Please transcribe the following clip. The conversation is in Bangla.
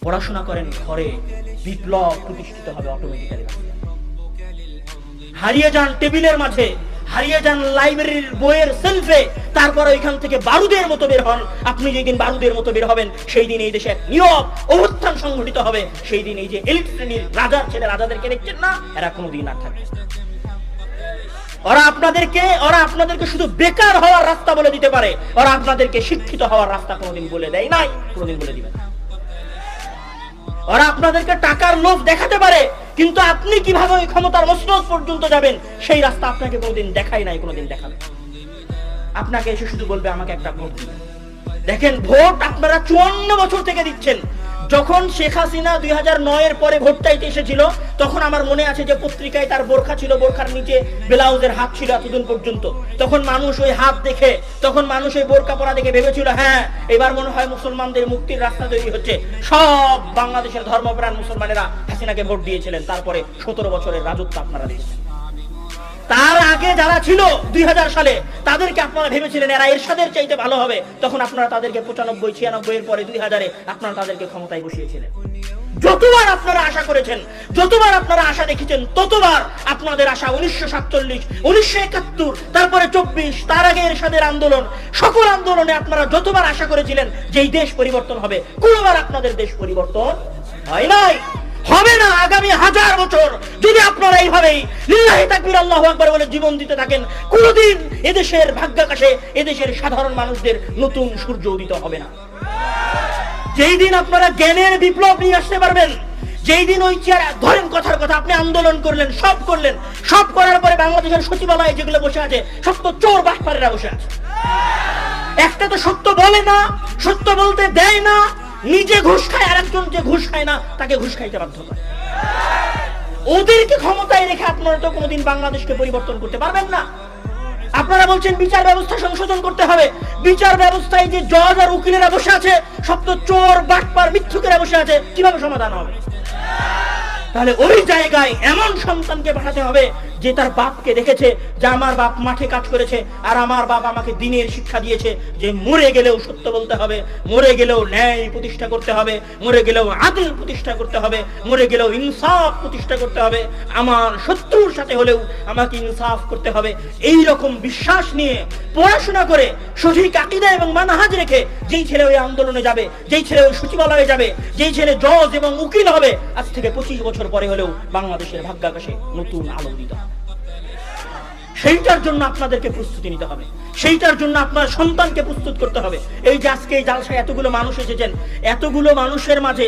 পড়াশোনা করেন ঘরে, বিপ্লব প্রতিষ্ঠিত হবে অটোমেটিক্যালি। হারিয়ে যান টেবিলের মাঝে, হারিয়ে যান লাইব্রেরির বইয়ের সেলফে, তারপর ওইখান থেকে বারুদের মতো বের হন। আপনি যেদিন বারুদের মতো বের হবেন, সেই দিন এই দেশে এক নীরব অভ্যুত্থান সংঘটিত হবে। সেই দিন এই যে এলিট শ্রেণীর রাজার ছেলে রাজাদেরকে দেখছেন না, এরা কোনোদিন আর থাকবে। ওরা আপনাদেরকে শুধু বেকার হওয়ার রাস্তা বলে দিতে পারে, ওরা আপনাদেরকে শিক্ষিত হওয়ার রাস্তা কোনোদিন বলে দেয় নাই, কোনোদিন বলে দিবে না। ওরা আপনাদেরকে টাকার লোভ দেখাতে পারে, কিন্তু আপনি কিভাবে ওই ক্ষমতার মসনদ পর্যন্ত যাবেন সেই রাস্তা আপনাকে কোনোদিন দেখাই নাই, কোনোদিন দেখাবে। আপনাকে এসে শুধু বলবে আমাকে একটা ভোট দিবেন। দেখেন, ভোট আপনারা 54 বছর থেকে দিচ্ছেন। যখন শেখ হাসিনা 2009-এর পরে ভোট চাইতে এসেছিল, তখন আমার মনে আছে যে পত্রিকায় তার বোরখা ছিল, বোরখার নিচে ব্লাউজের হাত ছিল এতদিন পর্যন্ত। তখন মানুষ ওই হাত দেখে, তখন মানুষ ওই বোরকা পরা দেখে ভেবেছিল হ্যাঁ এবার মনে হয় মুসলমানদের মুক্তির রাস্তা তৈরি হচ্ছে। সব বাংলাদেশের ধর্মপ্রাণ মুসলমানেরা হাসিনাকে ভোট দিয়েছিলেন। তারপরে 17 বছরের রাজত্ব আপনারা দেখেছেন। তার আগে যারা ছিল 2000 সালে, তাদেরকে আপনারা ভেবেছিলেন এরা এরশাদের চাইতে ভালো হবে। তখন আপনারা তাদেরকে 95, 96 এর পরে 2000-এ আপনারা তাদেরকে ক্ষমতায় বসিয়েছিলেন। যতবার আপনারা আশা করেছেন, যতবার আপনারা আশা দেখেছেন, ততবার আপনাদের আশা 1947, 1971, তারপরে 24, তার আগে এরশাদের আন্দোলন, সকল আন্দোলনে আপনারা যতবার আশা করেছিলেন যে এই দেশ পরিবর্তন হবে, কোনোবার আপনাদের দেশ পরিবর্তন হয় নাই, হবে না। আগামী 1000 বছর যদি আপনারা এইভাবেই লিল্লাহি তাকবীর আল্লাহু আকবার বলে জীবন দিতে থাকেন, কোনদিন এদেশের ভাগ্যাকাশে এদেশের সাধারণ মানুষদের নতুন সূর্য উদিত হবে না। যেই দিন আপনারা জ্ঞানের বিপ্লব নিয়ে আসতে পারবেন, যেই দিন ওই চেয়ার ধরেন, কথার কথা আপনি আন্দোলন করলেন, সব করার পরে বাংলাদেশের সচিবালয়ে যেগুলো বসে আছে সব তো চোর বাটপারেরা বসে আছে। একটা তো সত্য বলে না, সত্য বলতে দেয় না, নিজে ঘুষ খায়, আর একজন যে ঘুষ খায় না তাকে ঘুষ খাইতে বাধ্য করে। ওদেরকে ক্ষমতায় রেখে আপনারা তো কোনোদিন বাংলাদেশকে পরিবর্তন করতে পারবেন না। আপনারা বলছেন বিচার ব্যবস্থা সংশোধন করতে হবে। বিচার ব্যবস্থায় যে জজ আর উকিলেরা বসে আছে সব তো চোর বাটপার মিথ্যুকেরা বসে আছে, কিভাবে সমাধান হবে? তাহলে ওই জায়গায় এমন সন্তানকে পাঠাতে হবে যে তার বাপকে দেখেছে যে আমার বাপ মাঠে কাজ করেছে, আর আমার বাপ আমাকে দিনের শিক্ষা দিয়েছে যে মরে গেলেও সত্য বলতে হবে, মরে গেলেও ন্যায় প্রতিষ্ঠা করতে হবে, মরে গেলেও আদল প্রতিষ্ঠা করতে হবে, মরে গেলেও ইনসাফ প্রতিষ্ঠা করতে হবে, আমার শত্রুর সাথে হলেও আমাকে ইনসাফ করতে হবে। এই রকম বিশ্বাস নিয়ে পড়াশোনা করে সঠিক আকীদা এবং মানহাজ রেখে যেই ছেলে ওই আন্দোলনে যাবে, যেই ছেলে ওই সচিবালয়ে যাবে, যেই ছেলে জজ এবং উকিল হবে, আজ থেকে 25 বছর পরে হলেও বাংলাদেশের ভাগ্যাকাশে নতুন আলো দিতে হবে। সেইটার জন্য আপনাদেরকে প্রস্তুতি নিতে হবে, সেইটার জন্য আপনার সন্তানকে প্রস্তুত করতে হবে। এই যে আজকে এই জালসায় এতগুলো মানুষ এসেছেন, এতগুলো মানুষের মাঝে